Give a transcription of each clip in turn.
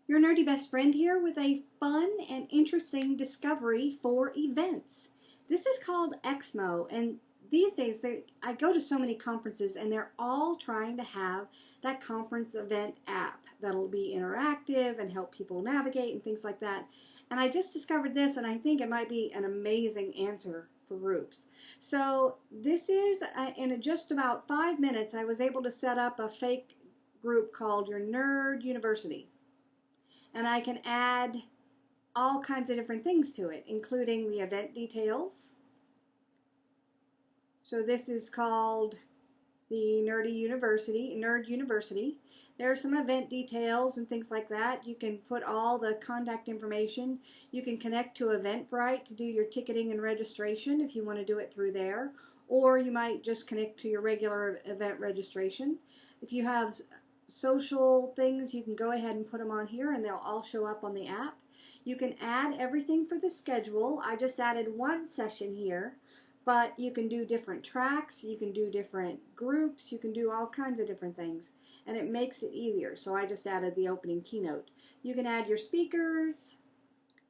Your nerdy best friend here with a fun and interesting discovery for events. This is called EXMO, and these days I go to so many conferences and they're all trying to have that conference event app that'll be interactive and help people navigate and things like that. And I just discovered this and I think it might be an amazing answer for groups. So this is, in just about 5 minutes, I was able to set up a fake group called Your Nerd University. And I can add all kinds of different things to it, including the event details. So this is called the Nerd University. There are some event details and things like that. You can put all the contact information. You can connect to Eventbrite to do your ticketing and registration if you want to do it through there. Or you might just connect to your regular event registration. If you have social things, you can go ahead and put them on here and they'll all show up on the app. You can add everything for the schedule. I just added one session here, but you can do different tracks, you can do different groups, you can do all kinds of different things, and it makes it easier. So I just added the opening keynote. You can add your speakers,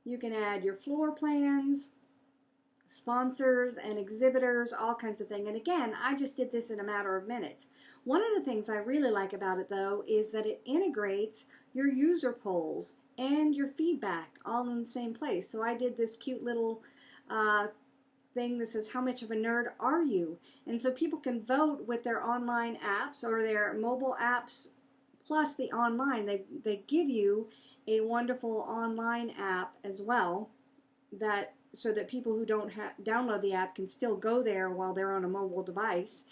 you can add your floor plans, sponsors and exhibitors, all kinds of things. And again, I just did this in a matter of minutes. One of the things I really like about it though is that it integrates your user polls and your feedback all in the same place. So I did this cute little thing that says, how much of a nerd are you? And so people can vote with their online apps or their mobile apps plus the online. They give you a wonderful online app as well, that so that people who don't download the app can still go there while they're on a mobile device,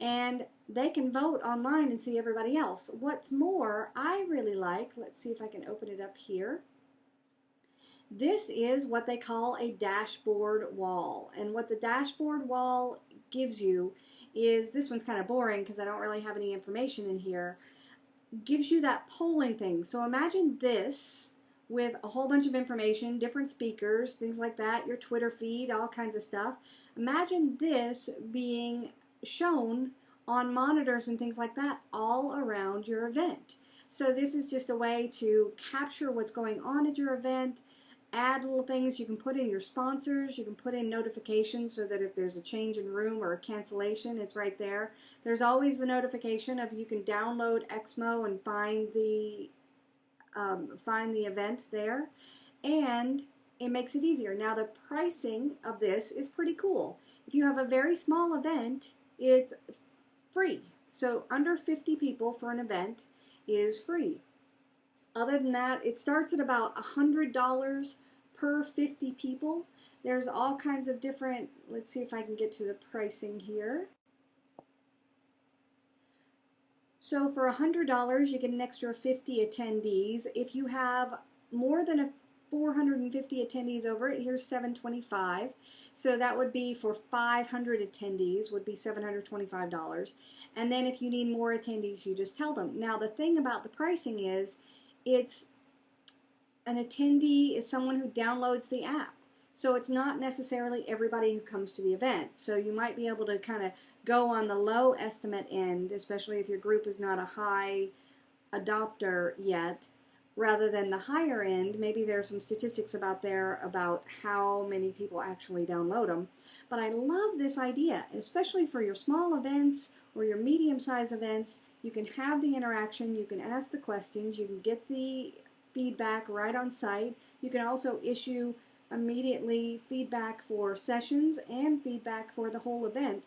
and they can vote online and see everybody else. What's more, I really like, let's see if I can open it up here. This is what they call a dashboard wall, and what the dashboard wall gives you is, this one's kind of boring because I don't really have any information in here, gives you that polling thing. So imagine this with a whole bunch of information, different speakers, things like that, your Twitter feed, all kinds of stuff. Imagine this being shown on monitors and things like that all around your event. So this is just a way to capture what's going on at your event, add little things. You can put in your sponsors, you can put in notifications so that if there's a change in room or a cancellation, it's right there. There's always the notification of, you can download EXMO and find the event there, and it makes it easier. Now the pricing of this is pretty cool. If you have a very small event, it's free. So under 50 people for an event is free. Other than that, it starts at about $100 per 50 people. There's all kinds of different, let's see if I can get to the pricing here. So for $100, you get an extra 50 attendees. If you have more than 450 attendees over it, here's $725. So that would be for 500 attendees, would be $725. And then if you need more attendees, you just tell them. Now the thing about the pricing is, it's an attendee is someone who downloads the app. So it's not necessarily everybody who comes to the event. So you might be able to kind of go on the low estimate end, especially if your group is not a high adopter yet, rather than the higher end. Maybe there's some statistics about how many people actually download them. But I love this idea, especially for your small events or your medium-sized events. You can have the interaction, you can ask the questions, you can get the feedback right on site. You can also issue immediately feedback for sessions and feedback for the whole event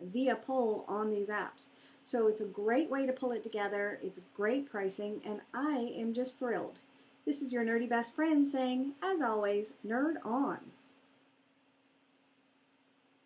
via poll on these apps. So it's a great way to pull it together. It's great pricing, and I am just thrilled. This is your nerdy best friend saying, as always, nerd on.